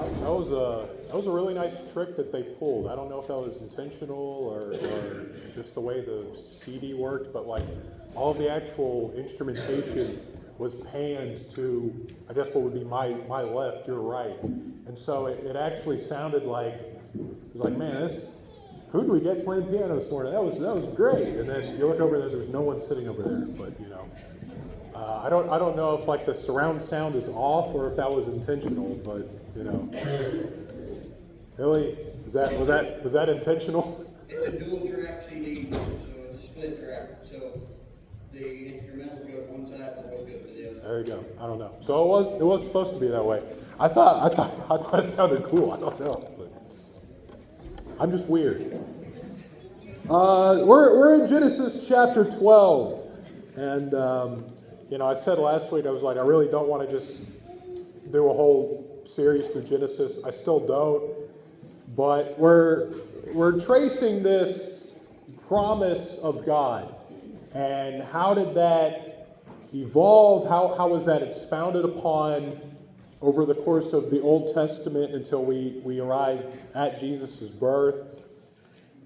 That was a really nice trick that they pulled. I don't know if that was intentional or just the way the CD worked, but like all of the actual instrumentation was panned to, I guess what would be my left, your right, and so it actually sounded like it was like, man, who do we get playing piano this morning? That was great. And then you look over there, there's no one sitting over there, but I don't know if like the surround sound is off or if that was intentional, but really, was that intentional? It's a dual track CD, so it's a split track. So the instrumentals go to one side, the voice goes to the other. There you go. I don't know. So it was supposed to be that way. I thought it sounded cool. I don't know, but I'm just weird. We're in Genesis chapter 12, and I said last week I was like, I really don't want to just do a whole series through Genesis. I still don't, but we're tracing this promise of God, and how did that evolve? How was that expounded upon over the course of the Old Testament until we arrive at Jesus' birth?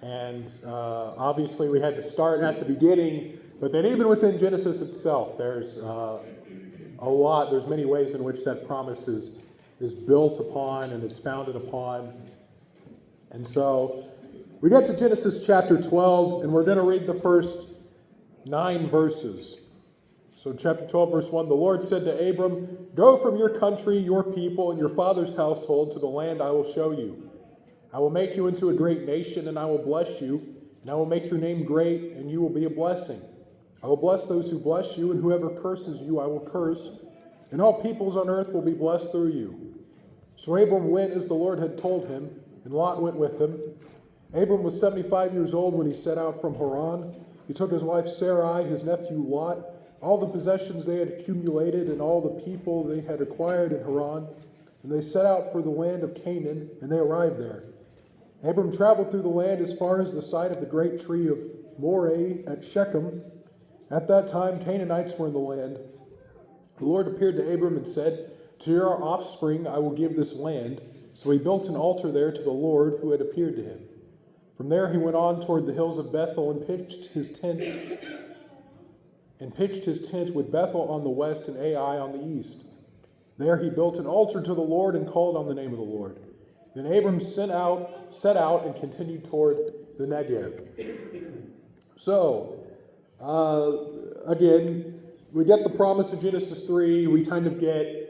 And obviously we had to start at the beginning, but then even within Genesis itself, there's there's many ways in which that promise is built upon and expounded upon. And so we get to Genesis chapter 12, and we're going to read the first 9 verses. So chapter 12, verse 1, the Lord said to Abram, "Go from your country, your people, and your father's household to the land I will show you. I will make you into a great nation, and I will bless you, and I will make your name great, and you will be a blessing. I will bless those who bless you, and whoever curses you I will curse, and all peoples on earth will be blessed through you." So Abram went as the Lord had told him, and Lot went with him. Abram was 75 years old when he set out from Haran. He took his wife Sarai, his nephew Lot, all the possessions they had accumulated, and all the people they had acquired in Haran, and they set out for the land of Canaan, and they arrived there. Abram traveled through the land as far as the site of the great tree of Moreh at Shechem. At that time, Canaanites were in the land. The Lord appeared to Abram and said, "To your offspring I will give this land." So he built an altar there to the Lord who had appeared to him. From there he went on toward the hills of Bethel and pitched his tent with Bethel on the west and Ai on the east. There he built an altar to the Lord and called on the name of the Lord. Then Abram set out and continued toward the Negev. So, again, we get the promise of Genesis 3. We kind of get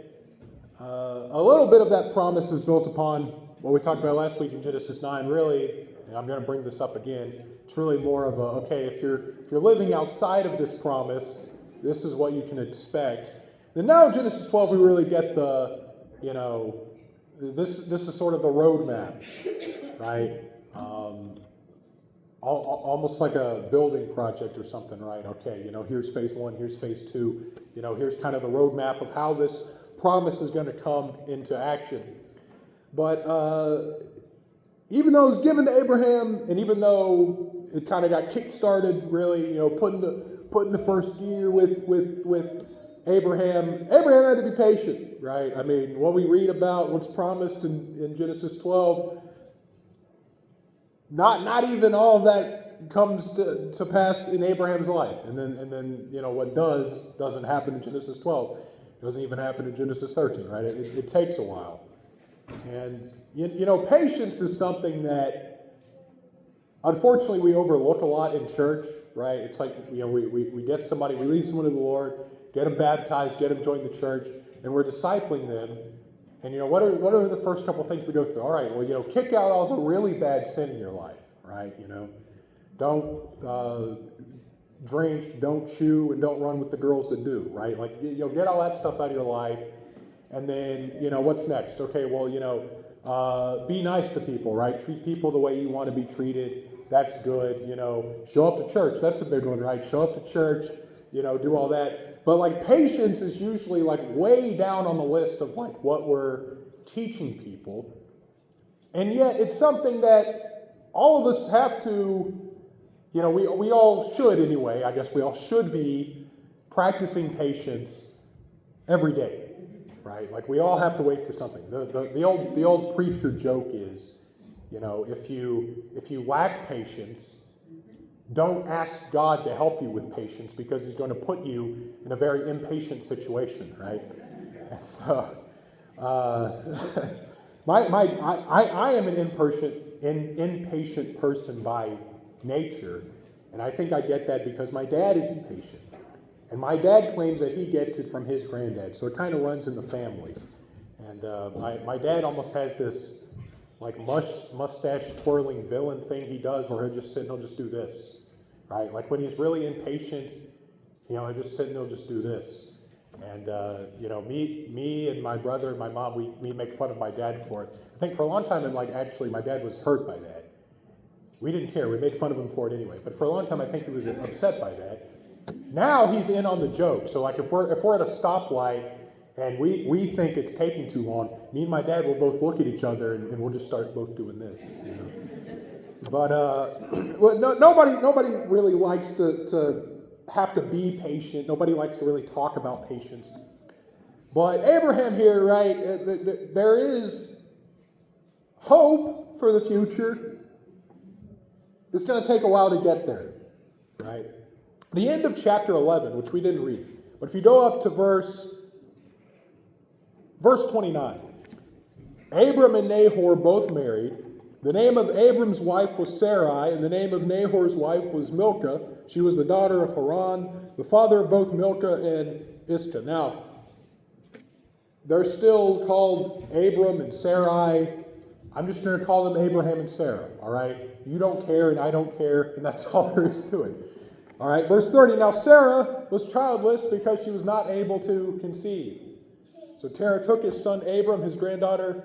a little bit of that promise is built upon what we talked about last week in Genesis 9. Really, and I'm going to bring this up again, it's really more of if you're living outside of this promise, this is what you can expect. And now in Genesis 12, we really get this is sort of the roadmap, right? Almost like a building project or something, right? Okay, here's phase 1, here's phase 2. Here's kind of the roadmap of how this promise is going to come into action. But even though it was given to Abraham, and even though it kind of got kick-started, really, putting the first gear with Abraham had to be patient, right? I mean, what we read about, what's promised in Genesis 12, not even all of that comes to pass in Abraham's life. And then what doesn't happen in Genesis 12. It doesn't even happen in Genesis 13, right? It takes a while. And, patience is something that, unfortunately, we overlook a lot in church, right? It's like, we get somebody, we lead someone to the Lord, get them baptized, get them join the church, and we're discipling them. And, what are the first couple things we go through? All right, well, kick out all the really bad sin in your life, right? Don't drink, don't chew, and don't run with the girls that do, right? Like, get all that stuff out of your life. And then, what's next? Okay, well, be nice to people, right? Treat people the way you want to be treated. That's good. Show up to church. That's a big one, right? Show up to church, do all that. But like patience is usually like way down on the list of like what we're teaching people. And yet it's something that all of us have to, we all should anyway, I guess we all should be practicing patience every day. right? Like we all have to wait for something. The old preacher joke is, if you lack patience, don't ask God to help you with patience because He's going to put you in a very impatient situation, right? And so, I am an impatient person by nature, and I think I get that because my dad is impatient, and my dad claims that he gets it from his granddad, so it kind of runs in the family. And my dad almost has this like mustache twirling villain thing he does where he'll just sit and he'll just do this, right? Like when he's really impatient, he'll just sit and he'll just do this. And, me and my brother and my mom, we make fun of my dad for it. I think for a long time, and actually my dad was hurt by that. We didn't care. We made fun of him for it anyway. But for a long time, I think he was upset by that. Now he's in on the joke. So if we're at a stoplight and we think it's taking too long, me and my dad will both look at each other and we'll just start both doing this. But nobody really likes to have to be patient. Nobody likes to really talk about patience. But Abraham here, right, there is hope for the future. It's going to take a while to get there, right? The end of chapter 11, which we didn't read, but if you go up to verse 29, Abram and Nahor both married. The name of Abram's wife was Sarai, and the name of Nahor's wife was Milcah. She was the daughter of Haran, the father of both Milcah and Iscah. Now, they're still called Abram and Sarai. I'm just going to call them Abraham and Sarah, all right? You don't care, and I don't care, and that's all there is to it. All right, verse 30. Now, Sarah was childless because she was not able to conceive. So Terah took his son Abram, his grandson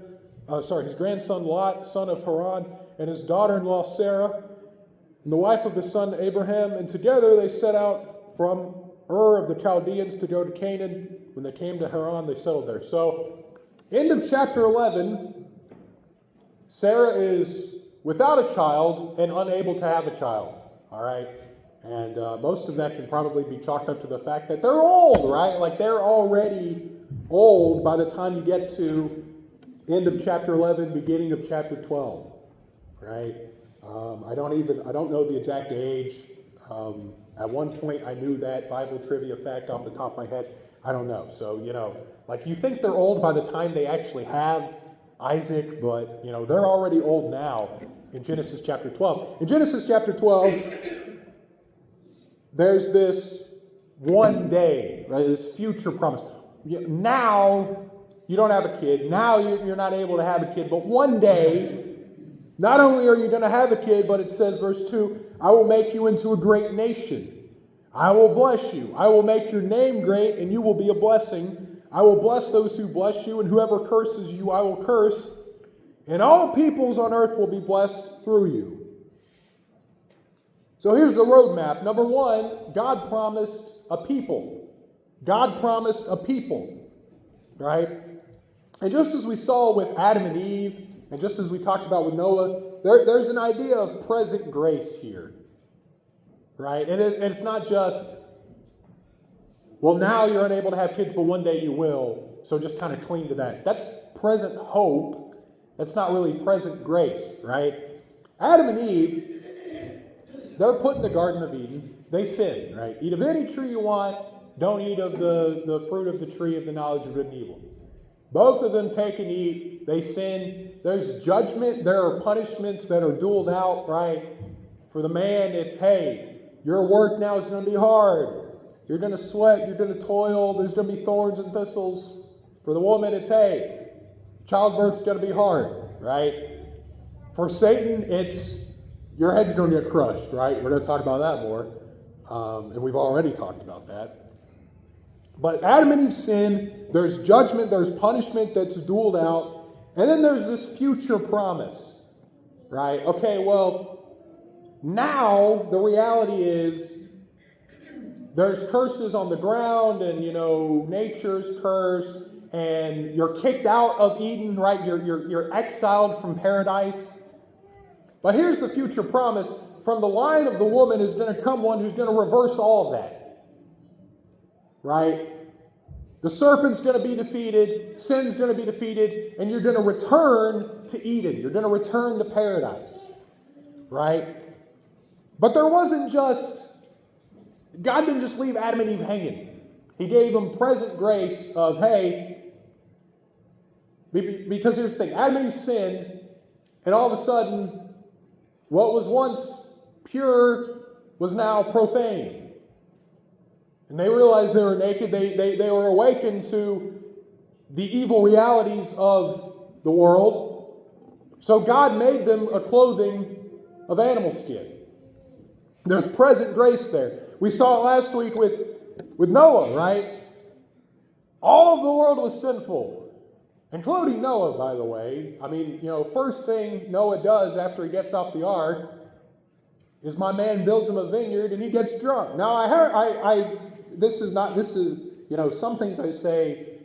Lot, son of Haran, and his daughter-in-law Sarah, and the wife of his son Abraham, and together they set out from Ur of the Chaldeans to go to Canaan. When they came to Haran, they settled there. So, end of chapter 11, Sarah is without a child and unable to have a child, all right? And most of that can probably be chalked up to the fact that they're old, right? Like they're already old by the time you get to end of chapter 11, beginning of chapter 12, right? I don't know the exact age. At one point I knew that Bible trivia fact off the top of my head. I don't know. So, you think they're old by the time they actually have Isaac, but, they're already old now in Genesis chapter 12. In Genesis chapter 12, there's this one day, right? This future promise. Now, you don't have a kid. Now you're not able to have a kid. But one day, not only are you going to have a kid, but it says, verse 2, I will make you into a great nation. I will bless you. I will make your name great, and you will be a blessing. I will bless those who bless you, and whoever curses you, I will curse. And all peoples on earth will be blessed through you. So here's the roadmap. Number one, God promised a people. God promised a people, right? And just as we saw with Adam and Eve, and just as we talked about with Noah, there's an idea of present grace here, right? And it's not just, well, now you're unable to have kids, but one day you will, so just kind of cling to that. That's present hope. That's not really present grace, right? Adam and Eve, they're put in the Garden of Eden. They sin, right? Eat of any tree you want. Don't eat of the fruit of the tree of the knowledge of good and evil. Both of them take and eat. They sin. There's judgment. There are punishments that are doled out, right? For the man, it's, hey, your work now is going to be hard. You're going to sweat. You're going to toil. There's going to be thorns and thistles. For the woman, it's, hey, childbirth's going to be hard, right? For Satan, it's, your head's going to get crushed, right? We're going to talk about that more. And we've already talked about that. But Adam and Eve sin, there's judgment, there's punishment that's doled out, and then there's this future promise, right? Okay, well, now the reality is there's curses on the ground, and, nature's cursed, and you're kicked out of Eden, right? You're exiled from paradise. But here's the future promise. From the line of the woman is going to come one who's going to reverse all of that. Right? The serpent's going to be defeated, sin's going to be defeated, and you're going to return to Eden. You're going to return to paradise, right? But there wasn't just, God didn't just leave Adam and Eve hanging. He gave them present grace of, hey, because here's the thing, Adam and Eve sinned, and all of a sudden, what was once pure was now profane. And they realized they were naked. They were awakened to the evil realities of the world. So God made them a clothing of animal skin. There's present grace there. We saw it last week with Noah, right? All of the world was sinful, including Noah, by the way. I mean, first thing Noah does after he gets off the ark is my man builds him a vineyard and he gets drunk. Now, this is, some things I say,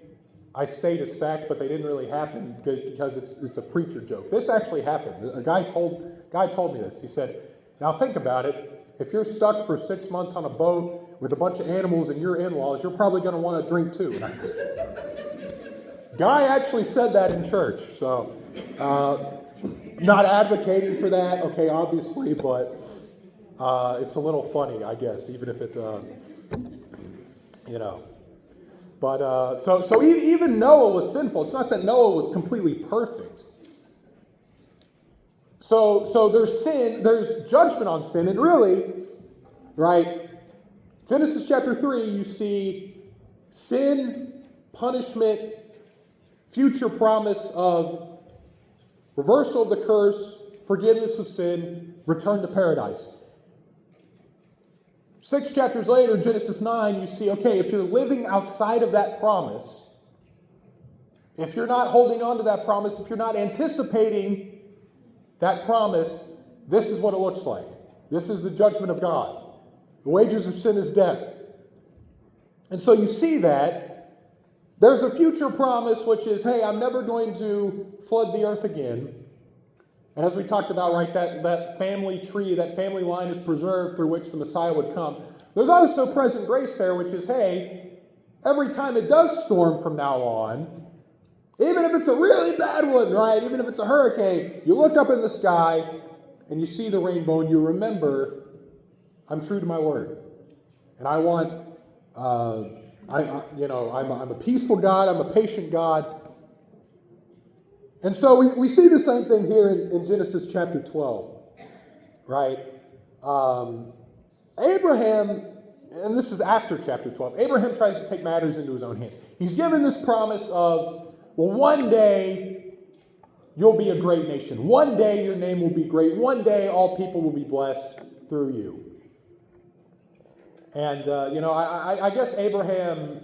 I state as fact, but they didn't really happen because it's a preacher joke. This actually happened. A guy told me this. He said, now think about it. If you're stuck for 6 months on a boat with a bunch of animals and your in-laws, you're probably going to want to drink too. Guy actually said that in church. So, not advocating for that, okay, obviously, but it's a little funny, I guess, even if it, But so even Noah was sinful. It's not that Noah was completely perfect. So there's sin, there's judgment on sin, and really, right, Genesis chapter 3, you see sin, punishment, future promise of reversal of the curse, forgiveness of sin, return to paradise. 6 chapters later, Genesis 9, you see, okay, if you're living outside of that promise, if you're not holding on to that promise, if you're not anticipating that promise, this is what it looks like. This is the judgment of God. The wages of sin is death. And so you see that there's a future promise, which is, hey, I'm never going to flood the earth again. And as we talked about, right, that family tree, that family line is preserved through which the Messiah would come. There's also present grace there, which is, hey, every time it does storm from now on, even if it's a really bad one, right, even if it's a hurricane, you look up in the sky and you see the rainbow and you remember, I'm true to my word. And I want, I'm a peaceful God, I'm a patient God. And so we see the same thing here in Genesis chapter 12, right? Abraham, and this is after chapter 12, Abraham tries to take matters into his own hands. He's given this promise of, well, one day you'll be a great nation. One day your name will be great. One day all people will be blessed through you. And, I guess Abraham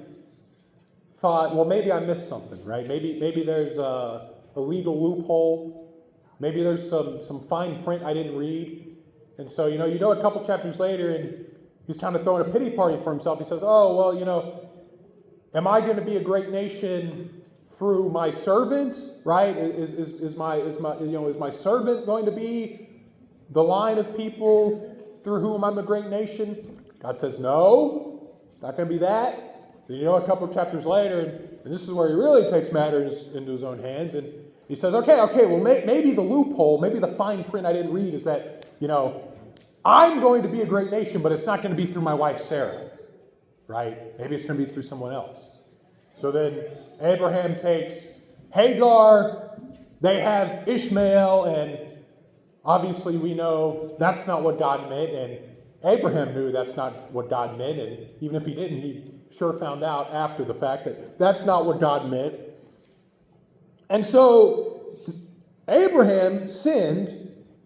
thought, well, maybe I missed something, right? Maybe there's a legal loophole. Maybe there's some fine print I didn't read. And so, a couple chapters later, and he's kind of throwing a pity party for himself. He says, oh, well, am I going to be a great nation through my servant, right? Is my servant going to be the line of people through whom I'm a great nation? God says, no, it's not going to be that. Then, a couple of chapters later, and this is where he really takes matters into his own hands, and he says, okay, well, maybe the loophole, maybe the fine print I didn't read is that, I'm going to be a great nation, but it's not going to be through my wife Sarah, right? Maybe it's going to be through someone else. So then Abraham takes Hagar, they have Ishmael, and obviously we know that's not what God meant, and Abraham knew that's not what God meant, and even if he didn't, he sure found out after the fact that that's not what God meant. And so Abraham sinned,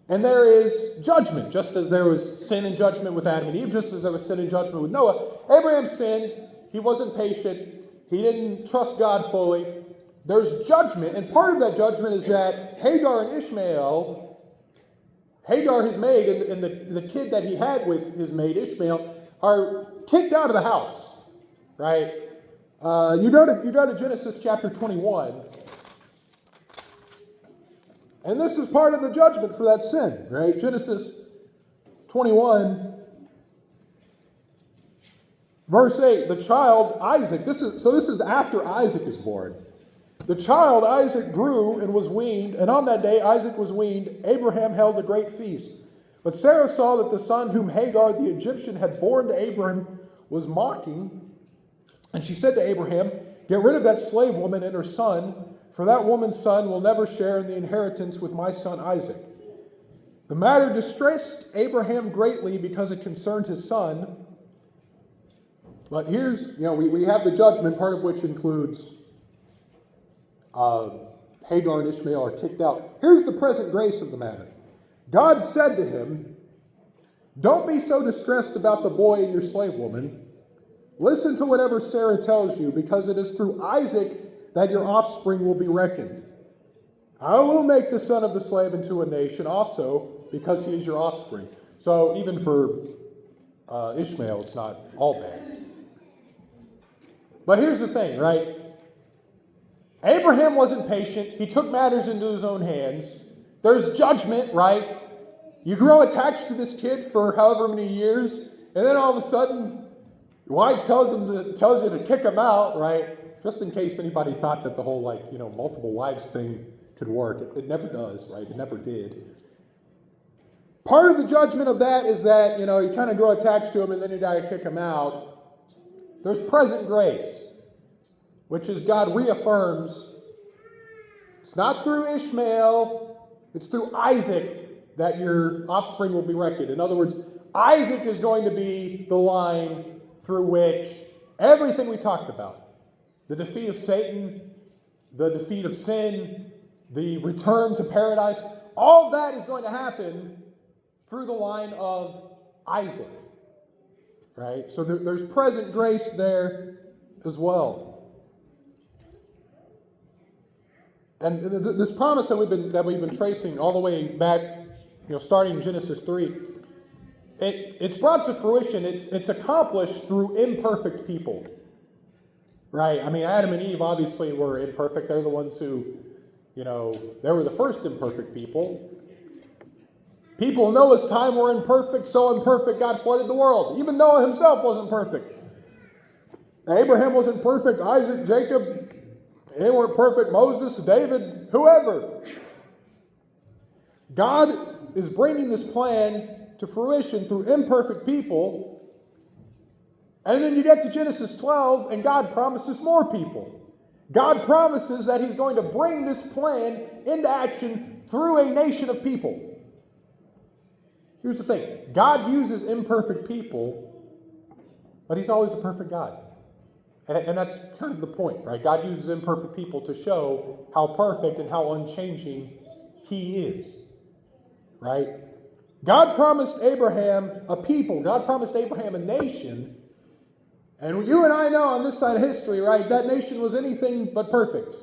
and there is judgment, just as there was sin and judgment with Adam and Eve, just as there was sin and judgment with Noah. Abraham sinned, he wasn't patient, he didn't trust God fully. There's judgment, and part of that judgment is that Hagar and Ishmael, Hagar, his maid, and the kid that he had with his maid Ishmael, are kicked out of the house, right? You go to Genesis chapter 21, and this is part of the judgment for that sin, right? Genesis 21. Verse 8, the child Isaac, this is after Isaac is born. The child Isaac grew and was weaned, and on that day Isaac was weaned, Abraham held a great feast. But Sarah saw that the son whom Hagar the Egyptian had borne to Abraham was mocking, and she said to Abraham, "Get rid of that slave woman and her son, for that woman's son will never share in the inheritance with my son Isaac." The matter distressed Abraham greatly because it concerned his son. But here's, we have the judgment, part of which includes Hagar and Ishmael are kicked out. Here's the present grace of the matter. God said to him, "Don't be so distressed about the boy and your slave woman. Listen to whatever Sarah tells you, because it is through Isaac that your offspring will be reckoned. I will make the son of the slave into a nation also, because he is your offspring." So even for Ishmael, it's not all bad. But here's the thing, right? Abraham wasn't patient. He took matters into his own hands. There's judgment, right? You grow attached to this kid for however many years, and then all of a sudden, your wife tells you to kick him out, right? Just in case anybody thought that the whole, multiple wives thing could work. It never does, right? It never did. Part of the judgment of that is that, you kind of grow attached to him and then you got to kick him out. There's present grace, which is God reaffirms it's not through Ishmael, it's through Isaac that your offspring will be reckoned. In other words, Isaac is going to be the line through which everything we talked about, the defeat of Satan, the defeat of sin, the return to paradise, all of that is going to happen through the line of Isaac. Right? So there's present grace there as well. And this promise that we've been tracing all the way back, starting in Genesis 3, it's brought to fruition. It's accomplished through imperfect people. Right? I mean, Adam and Eve obviously were imperfect. They're the ones who, they were the first imperfect people. People in Noah's time were imperfect, so imperfect God flooded the world. Even Noah himself wasn't perfect. Abraham wasn't perfect. Isaac, Jacob, they weren't perfect. Moses, David, whoever. God is bringing this plan to fruition through imperfect people. And then you get to Genesis 12, and God promises more people. God promises that he's going to bring this plan into action through a nation of people. Here's the thing. God uses imperfect people, but he's always a perfect God. And that's kind of the point, right? God uses imperfect people to show how perfect and how unchanging he is, right? God promised Abraham a people. God promised Abraham a nation. And you and I know on this side of history, right, that nation was anything but perfect.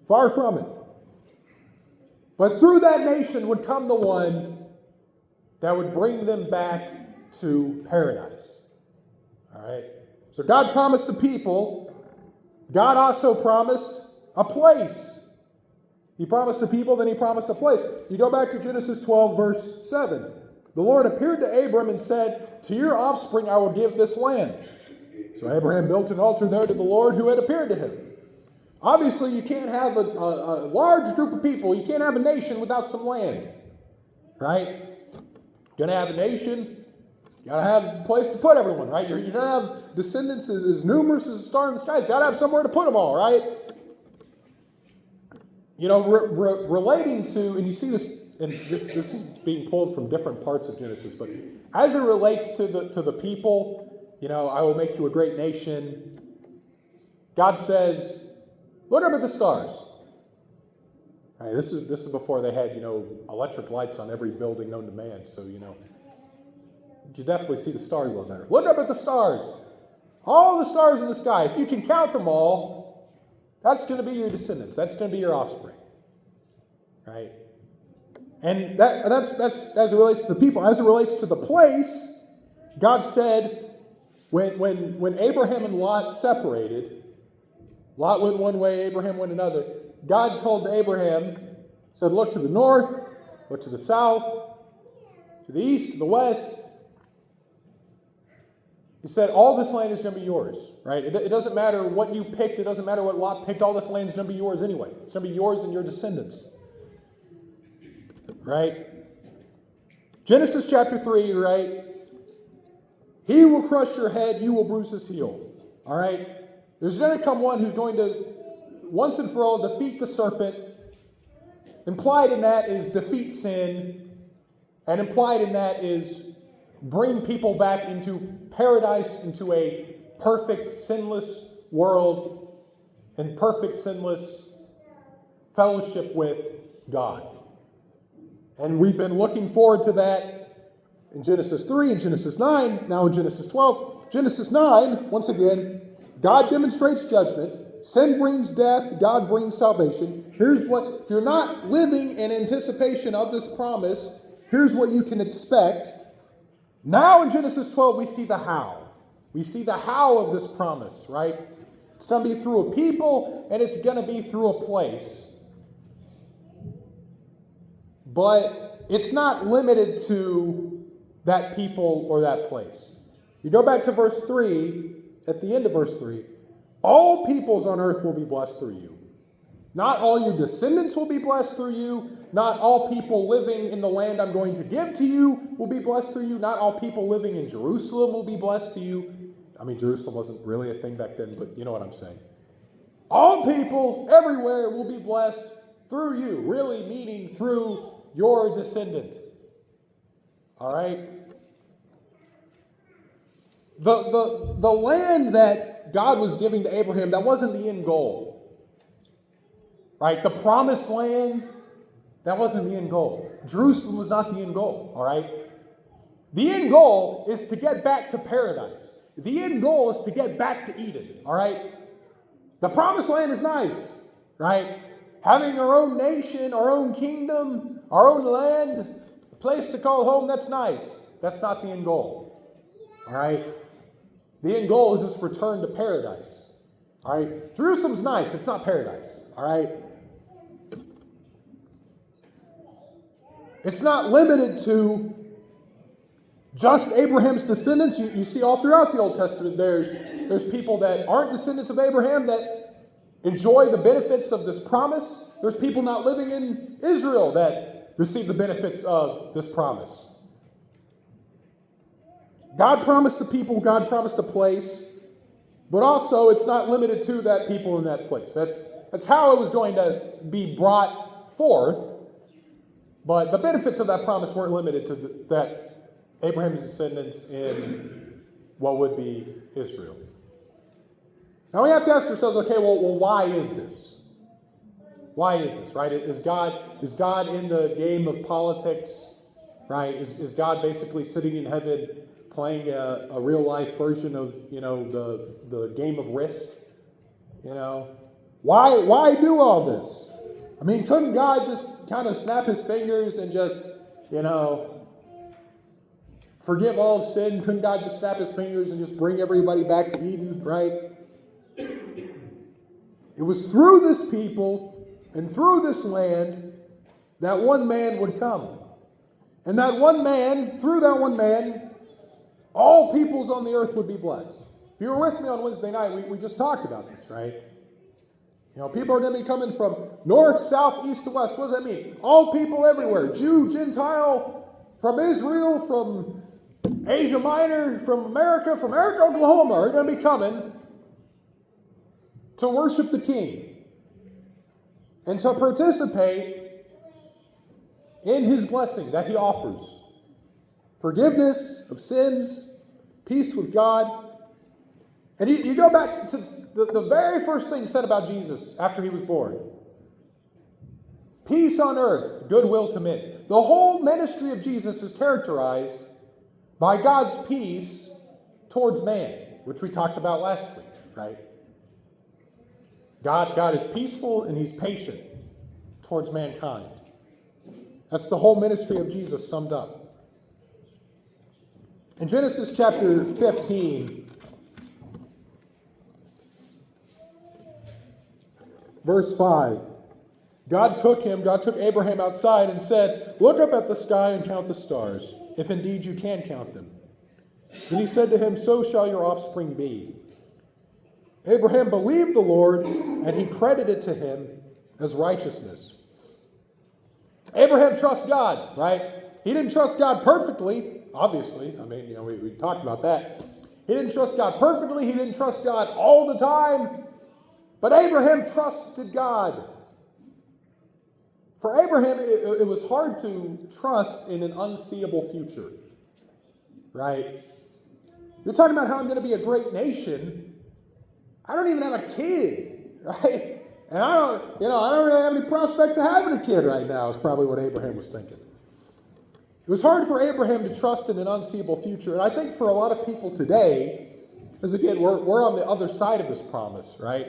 Far from it. But through that nation would come the one that would bring them back to paradise. All right? So God promised a people. God also promised a place. He promised a people, then he promised a place. You go back to Genesis 12, verse 7. The Lord appeared to Abram and said, "To your offspring I will give this land." So Abraham built an altar there to the Lord who had appeared to him. Obviously, you can't have a large group of people. You can't have a nation without some land. Right? You're going to have a nation, you got to have a place to put everyone, right? You're going to have descendants as numerous as the star in the skies. Got to have somewhere to put them all, right? Relating to, and you see this, and this is being pulled from different parts of Genesis, but as it relates to the people, I will make you a great nation. God says, look up at the stars. Right, this is before they had, electric lights on every building known to man. So, you definitely see the stars a little better. Look up at the stars. All the stars in the sky. If you can count them all, that's going to be your descendants. That's going to be your offspring. Right? And that's as it relates to the people. As it relates to the place, God said, when Abraham and Lot separated, Lot went one way, Abraham went another. God told Abraham, said, look to the north, look to the south, to the east, to the west. He said, all this land is going to be yours, right? It doesn't matter what you picked. It doesn't matter what Lot picked. All this land is going to be yours anyway. It's going to be yours and your descendants, right? Genesis chapter 3, right? He will crush your head, you will bruise his heel, all right? There's going to come one who's going to, once and for all, defeat the serpent. Implied in that is defeat sin, and implied in that is bring people back into paradise, into a perfect, sinless world, and perfect, sinless fellowship with God. And we've been looking forward to that in Genesis 3, in Genesis 9, now in Genesis 12. Genesis 9, once again, God demonstrates judgment. Sin brings death. God brings salvation. Here's what, if you're not living in anticipation of this promise, here's what you can expect. Now in Genesis 12, we see the how. We see the how of this promise, right? It's going to be through a people, and it's going to be through a place. But it's not limited to that people or that place. You go back to verse 3, at the end of verse 3, all peoples on earth will be blessed through you. Not all your descendants will be blessed through you. Not all people living in the land I'm going to give to you will be blessed through you. Not all people living in Jerusalem will be blessed to you. I mean, Jerusalem wasn't really a thing back then, but you know what I'm saying. All people everywhere will be blessed through you, really meaning through your descendant. All right? The land that God was giving to Abraham, that wasn't the end goal. Right? The promised land, that wasn't the end goal. Jerusalem was not the end goal. All right? The end goal is to get back to paradise. The end goal is to get back to Eden. All right? The promised land is nice. Right? Having our own nation, our own kingdom, our own land, a place to call home, that's nice. That's not the end goal. All right? The end goal is this return to paradise. All right? Jerusalem's nice. It's not paradise. All right? It's not limited to just Abraham's descendants. You see all throughout the Old Testament, there's people that aren't descendants of Abraham that enjoy the benefits of this promise. There's people not living in Israel that receive the benefits of this promise. God promised a people, God promised a place, but also it's not limited to that people in that place. That's how it was going to be brought forth. But the benefits of that promise weren't limited to that Abraham's descendants in what would be Israel. Now we have to ask ourselves, okay, well, why is this? Why is this, right? Is God in the game of politics, right? Is God basically sitting in heaven playing a real life version of, the game of Risk? Why do all this? I mean, couldn't God just kind of snap his fingers and just, forgive all of sin? Couldn't God just snap his fingers and just bring everybody back to Eden, right? It was through this people and through this land that one man would come. And that one man, through that one man, all peoples on the earth would be blessed. If you were with me on Wednesday night, we just talked about this, right? People are going to be coming from north, south, east, and west. What does that mean? All people everywhere. Jew, Gentile, from Israel, from Asia Minor, from America, Oklahoma, are going to be coming to worship the King and to participate in his blessing that he offers. Forgiveness of sins, peace with God. And you go back to the very first thing said about Jesus after he was born. Peace on earth, goodwill to men. The whole ministry of Jesus is characterized by God's peace towards man, which we talked about last week, right? God is peaceful and he's patient towards mankind. That's the whole ministry of Jesus summed up. In Genesis chapter 15, verse 5, God took Abraham outside and said, "Look up at the sky and count the stars, if indeed you can count them. Then he said to him, so shall your offspring be. Abraham believed the Lord, and he credited to him as righteousness. Abraham trusts God, right? He didn't trust God perfectly, obviously. I mean, we talked about that. He didn't trust God perfectly. He didn't trust God all the time. But Abraham trusted God. For Abraham, it was hard to trust in an unseeable future, right? You're talking about how I'm going to be a great nation. I don't even have a kid, right? And I don't really have any prospects of having a kid right now, is probably what Abraham was thinking. It was hard for Abraham to trust in an unseeable future. And I think for a lot of people today, because again, we're on the other side of this promise, right?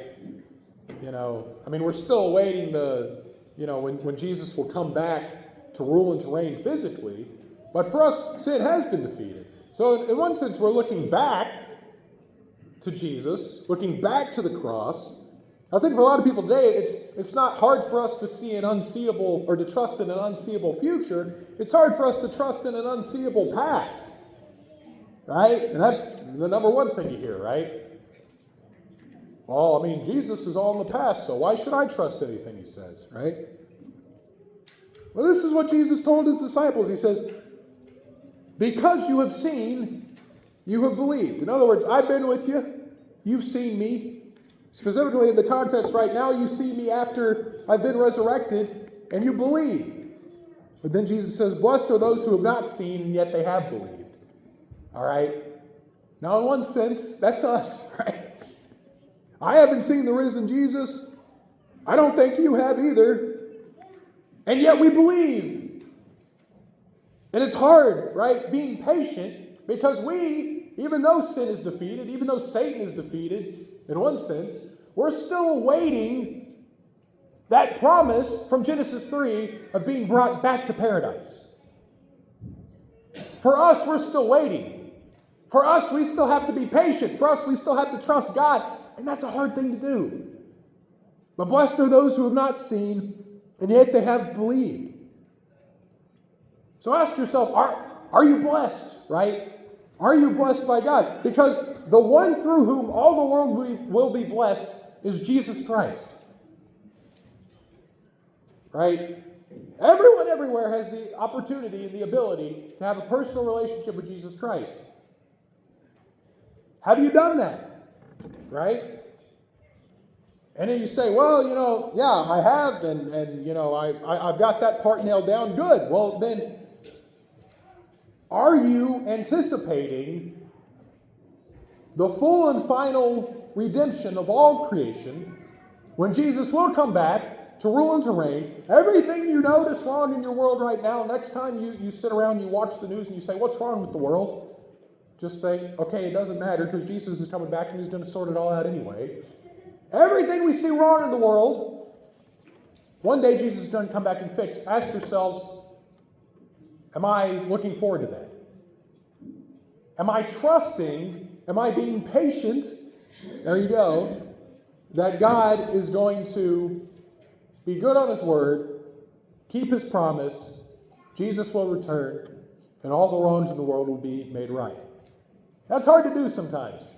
We're still awaiting when Jesus will come back to rule and to reign physically. But for us, sin has been defeated. So in one sense, we're looking back to Jesus, looking back to the cross. I think for a lot of people today, it's not hard for us to see an unseeable or to trust in an unseeable future. It's hard for us to trust in an unseeable past, right? And that's the number one thing you hear, right? Well, Jesus is all in the past, so why should I trust anything he says, right? Well, this is what Jesus told his disciples. He says, because you have seen, you have believed. In other words, I've been with you. You've seen me. Specifically in the context right now, you see me after I've been resurrected, and you believe. But then Jesus says, blessed are those who have not seen, and yet they have believed. All right? Now, in one sense, that's us, right? I haven't seen the risen Jesus. I don't think you have either. And yet we believe. And it's hard, right? Being patient, because we, even though sin is defeated, even though Satan is defeated, in one sense, we're still awaiting that promise from Genesis 3 of being brought back to paradise. For us, we're still waiting. For us, we still have to be patient. For us, we still have to trust God. And that's a hard thing to do. But blessed are those who have not seen, and yet they have believed. So ask yourself, are you blessed, right? Are you blessed by God? Because the one through whom all the world will be blessed is Jesus Christ. Right? Everyone everywhere has the opportunity and the ability to have a personal relationship with Jesus Christ. Have you done that? Right? And then you say, well, yeah, I have, and I've got that part nailed down. Good. Well, then, are you anticipating the full and final redemption of all creation when Jesus will come back to rule and to reign? Everything you notice wrong in your world right now, next time you sit around, you watch the news, and you say, what's wrong with the world? Just think, okay, it doesn't matter because Jesus is coming back and he's going to sort it all out anyway. Everything we see wrong in the world, one day Jesus is going to come back and fix. Ask yourselves, am I looking forward to that? Am I trusting, am I being patient, there you go, that God is going to be good on his word, keep his promise, Jesus will return, and all the wrongs in the world will be made right. That's hard to do sometimes.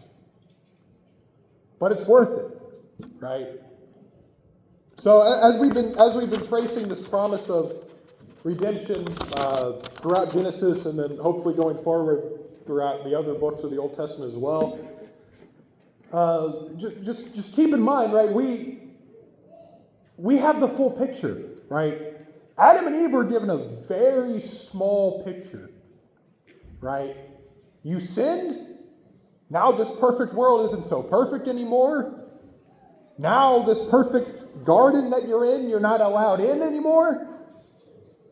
But it's worth it, right? So as we've been tracing this promise of redemption throughout Genesis and then hopefully going forward throughout the other books of the Old Testament as well, just keep in mind, right, we have the full picture, right? Adam and Eve were given a very small picture, right? You sinned. Now this perfect world isn't so perfect anymore. Now this perfect garden that you're in, you're not allowed in anymore.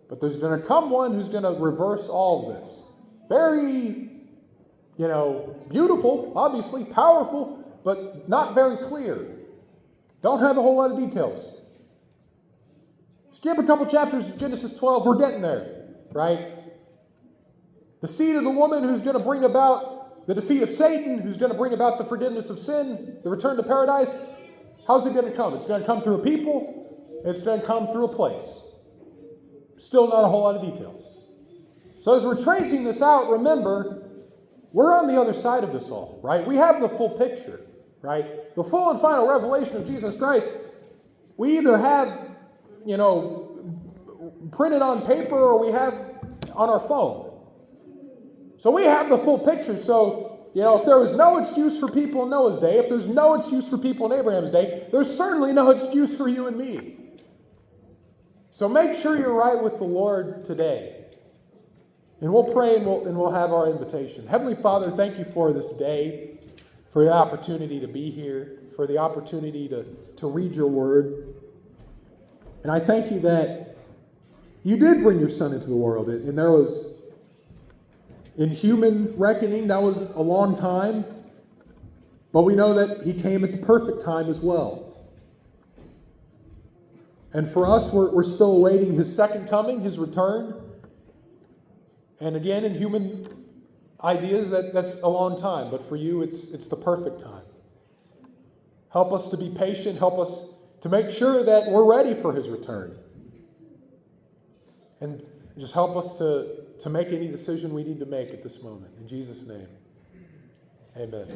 But there's going to come one who's going to reverse all of this. Very, beautiful, obviously, powerful, but not very clear. Don't have a whole lot of details. Skip a couple chapters of Genesis 12, we're getting there, right? The seed of the woman who's going to bring about the defeat of Satan, who's going to bring about the forgiveness of sin, the return to paradise. How's it going to come? It's going to come through a people. It's going to come through a place. Still not a whole lot of details. So as we're tracing this out, remember, we're on the other side of this all, right? We have the full picture, right? The full and final revelation of Jesus Christ, we either have, printed on paper or we have on our phone. So we have the full picture. So, if there was no excuse for people in Noah's day, if there's no excuse for people in Abraham's day, there's certainly no excuse for you and me. So make sure you're right with the Lord today. And we'll pray and we'll have our invitation. Heavenly Father, thank you for this day, for the opportunity to be here, for the opportunity to read your word. And I thank you that you did bring your Son into the world. And there was, in human reckoning, that was a long time. But we know that he came at the perfect time as well. And for us, we're still awaiting his second coming, his return. And again, in human ideas, that's a long time. But for you, it's the perfect time. Help us to be patient. Help us to make sure that we're ready for his return. And just help us to make any decision we need to make at this moment. In Jesus' name, amen.